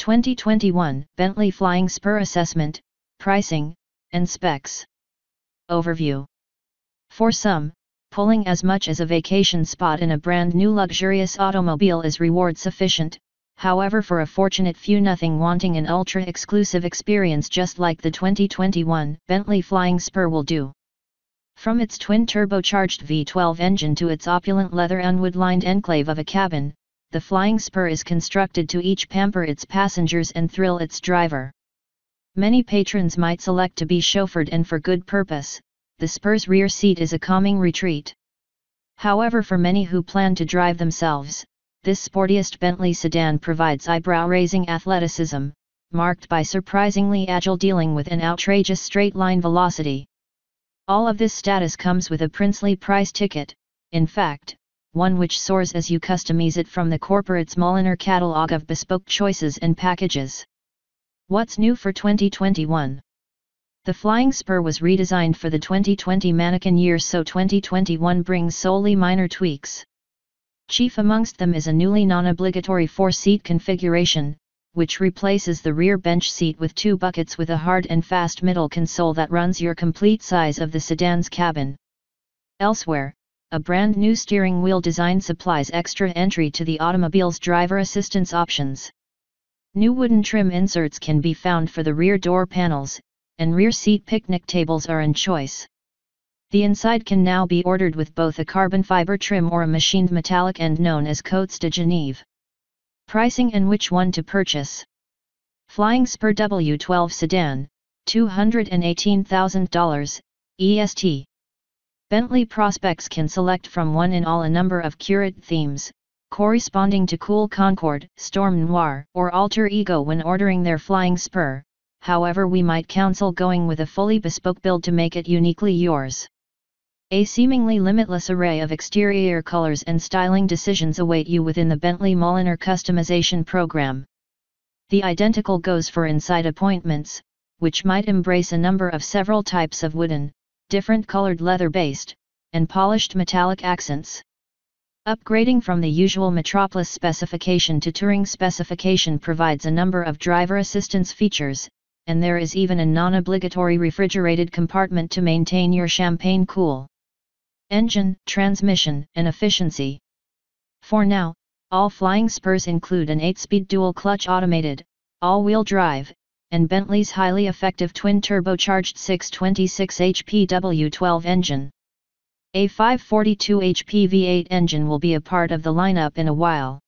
2021 Bentley Flying Spur Assessment, Pricing, and Specs. Overview. For some, pulling as much as a vacation spot in a brand new luxurious automobile is reward sufficient. However, for a fortunate few, nothing wanting an ultra-exclusive experience just like the 2021 Bentley Flying Spur will do. From its twin-turbocharged V12 engine to its opulent leather and wood-lined enclave of a cabin, the Flying Spur is constructed to each pamper its passengers and thrill its driver. Many patrons might select to be chauffeured, and for good purpose. The Spur's rear seat is a calming retreat. However, for many who plan to drive themselves, this sportiest Bentley sedan provides eyebrow-raising athleticism, marked by surprisingly agile dealing with an outrageous straight-line velocity. All of this status comes with a princely price ticket, in fact, one which soars as you customize it from the corporate's Mulliner catalog of bespoke choices and packages. What's new for 2021? The Flying Spur was redesigned for the 2020 mannequin year, so 2021 brings solely minor tweaks. Chief amongst them is a newly non-obligatory 4-seat configuration, which replaces the rear bench seat with 2 buckets with a hard and fast middle console that runs your complete size of the sedan's cabin. Elsewhere, a brand new steering wheel design supplies extra entry to the automobile's driver assistance options. New wooden trim inserts can be found for the rear door panels, and rear seat picnic tables are in choice. The inside can now be ordered with both a carbon fiber trim or a machined metallic end known as Côtes de Genève. Pricing and which one to purchase. Flying Spur W12 Sedan, $218,000, EST. Bentley prospects can select from one in all a number of curated themes, corresponding to Cool Concorde, Storm Noir, or Alter Ego when ordering their Flying Spur. However, we might counsel going with a fully bespoke build to make it uniquely yours. A seemingly limitless array of exterior colors and styling decisions await you within the Bentley Mulliner customization program. The identical goes for inside appointments, which might embrace a number of several types of wooden, different colored leather-based, and polished metallic accents. Upgrading from the usual Metropolis specification to Touring specification provides a number of driver assistance features, and there is even a non-obligatory refrigerated compartment to maintain your champagne cool. Engine, transmission, and efficiency. For now, all Flying Spurs include an 8-speed dual-clutch automated, all-wheel drive, and Bentley's highly effective twin-turbocharged 626 HP W12 engine. A 542 HP V8 engine will be a part of the lineup in a while.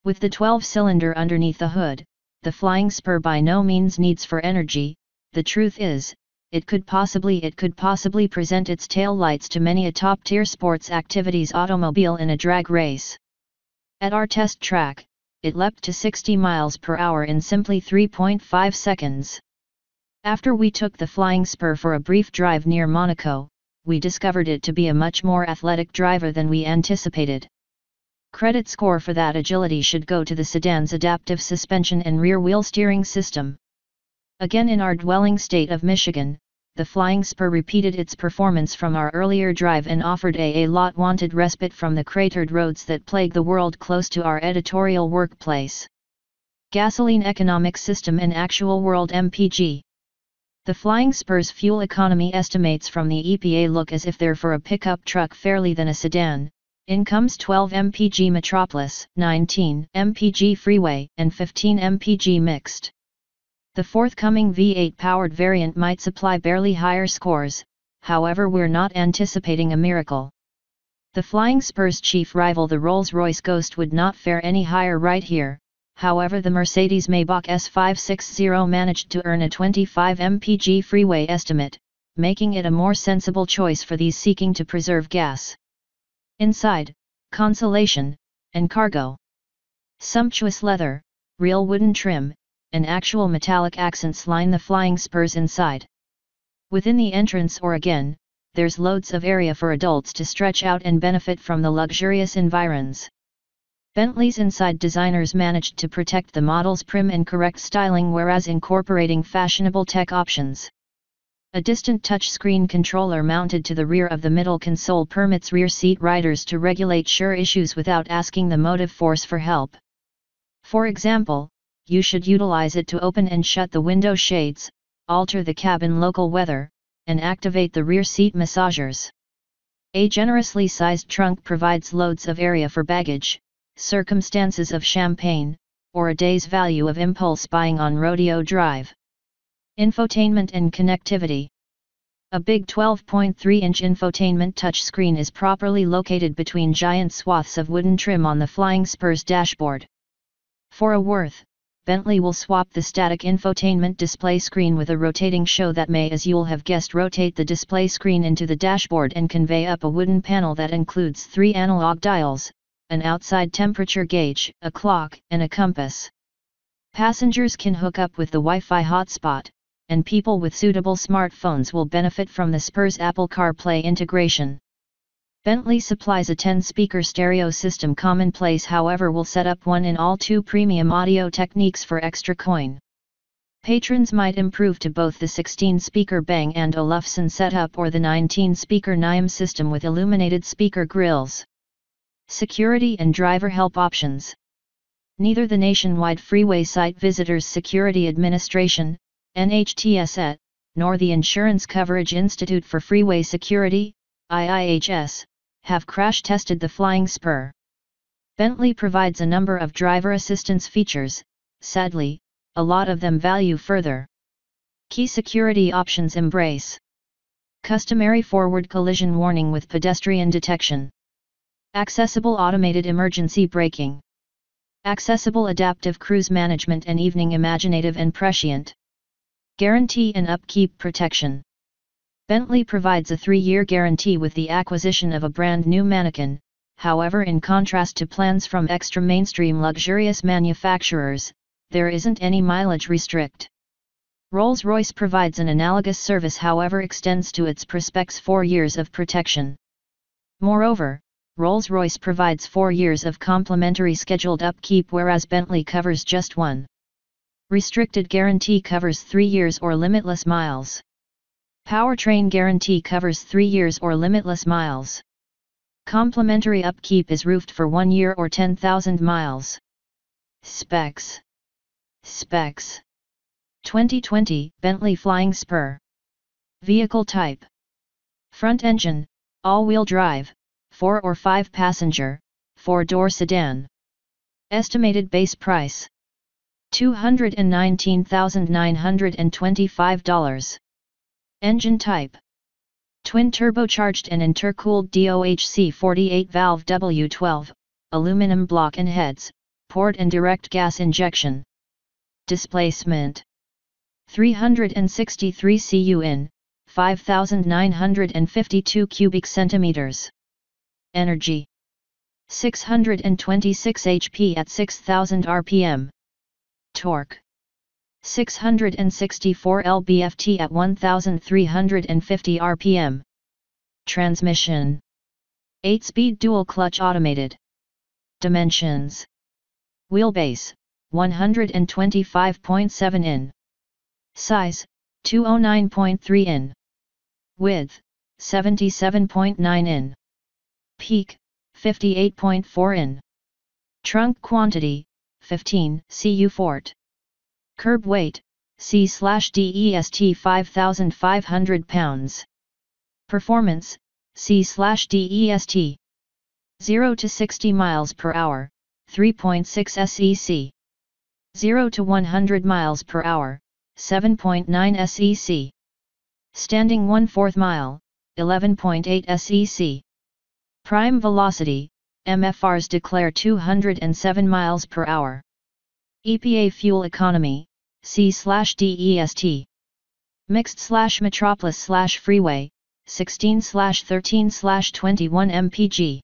With the 12-cylinder underneath the hood, the Flying Spur by no means needs for energy. The truth is, it could possibly present its tail lights to many a top-tier sports activities automobile in a drag race. At our test track, it leapt to 60 miles per hour in simply 3.5 seconds. After we took the Flying Spur for a brief drive near Monaco, we discovered it to be a much more athletic driver than we anticipated. Credit score for that agility should go to the sedan's adaptive suspension and rear-wheel steering system. Again, in our dwelling state of Michigan, the Flying Spur repeated its performance from our earlier drive and offered a lot-wanted respite from the cratered roads that plague the world close to our editorial workplace. Gasoline economic system and actual world MPG. The Flying Spur's fuel economy estimates from the EPA look as if they're for a pickup truck fairly than a sedan. In comes 12 mpg Metropolis, 19 mpg Freeway, and 15 mpg Mixed. The forthcoming V8-powered variant might supply barely higher scores, however we're not anticipating a miracle. The Flying Spur's chief rival, the Rolls-Royce Ghost, would not fare any higher right here. However, the Mercedes-Maybach S560 managed to earn a 25 mpg Freeway estimate, making it a more sensible choice for these seeking to preserve gas. Inside, consolation, and cargo. Sumptuous leather, real wooden trim, and actual metallic accents line the Flying Spur's inside. Within the entrance or again, there's loads of area for adults to stretch out and benefit from the luxurious environs. Bentley's inside designers managed to protect the model's prim and correct styling, whereas incorporating fashionable tech options. A distant touchscreen controller mounted to the rear of the middle console permits rear seat riders to regulate sure issues without asking the motive force for help. For example, you should utilize it to open and shut the window shades, alter the cabin local weather, and activate the rear seat massagers. A generously sized trunk provides loads of area for baggage, circumstances of champagne, or a day's value of impulse buying on Rodeo Drive. Infotainment and connectivity. A big 12.3-inch infotainment touchscreen is properly located between giant swaths of wooden trim on the Flying Spur's dashboard. For a worth, Bentley will swap the static infotainment display screen with a rotating show that may, as you'll have guessed, rotate the display screen into the dashboard and convey up a wooden panel that includes 3 analog dials, an outside temperature gauge, a clock, and a compass. Passengers can hook up with the Wi-Fi hotspot, and people with suitable smartphones will benefit from the Spur's Apple CarPlay integration. Bentley supplies a 10-speaker stereo system commonplace, however will set up one in all 2 premium audio techniques for extra coin. Patrons might improve to both the 16-speaker Bang & Olufsen setup or the 19-speaker NIM system with illuminated speaker grills. Security and driver help options. Neither the Nationwide Freeway Site Visitors Security Administration, NHTSA, nor the Insurance Coverage Institute for Freeway Security, IIHS, have crash-tested the Flying Spur. Bentley provides a number of driver assistance features, sadly, a lot of them value further. Key security options embrace customary forward collision warning with pedestrian detection, accessible automated emergency braking, accessible adaptive cruise management and evening imaginative and prescient, guarantee and upkeep protection. Bentley provides a 3-year guarantee with the acquisition of a brand new mannequin, however, in contrast to plans from extra mainstream luxurious manufacturers, there isn't any mileage restrict. Rolls-Royce provides an analogous service, however extends to its prospects 4 years of protection. Moreover, Rolls-Royce provides 4 years of complimentary scheduled upkeep, whereas Bentley covers just 1. Restricted guarantee covers 3 years or limitless miles. Powertrain guarantee covers 3 years or limitless miles. Complimentary upkeep is roofed for 1 year or 10,000 miles. Specs. 2020 Bentley Flying Spur. Vehicle type: front engine, all-wheel drive, 4 or 5 passenger, 4-door sedan. Estimated base price: $219,925. Engine type: twin turbocharged and intercooled DOHC 48-valve W12, aluminum block and heads, port and direct gas injection. Displacement: 363 cu in, 5,952 cubic centimeters. Energy: 626 HP at 6,000 rpm. Torque: 664 lb-ft at 1,350 rpm. Transmission: 8-speed dual-clutch automated. Dimensions: wheelbase, 125.7 in. Size, 209.3 in. Width, 77.9 in. Peak, 58.4 in. Trunk quantity, 15 cu Fort. Curb weight, C/DEST 5,500 pounds. Performance, C/DEST. 0 to 60 miles per hour, 3.6 SEC. 0 to 100 miles per hour, 7.9 SEC. Standing 1/4 mile, 11.8 SEC. Prime velocity, MFRs declare 207 miles per hour. EPA fuel economy, C/DEST. Mixed/metropolis/freeway, 16/13/21 mpg.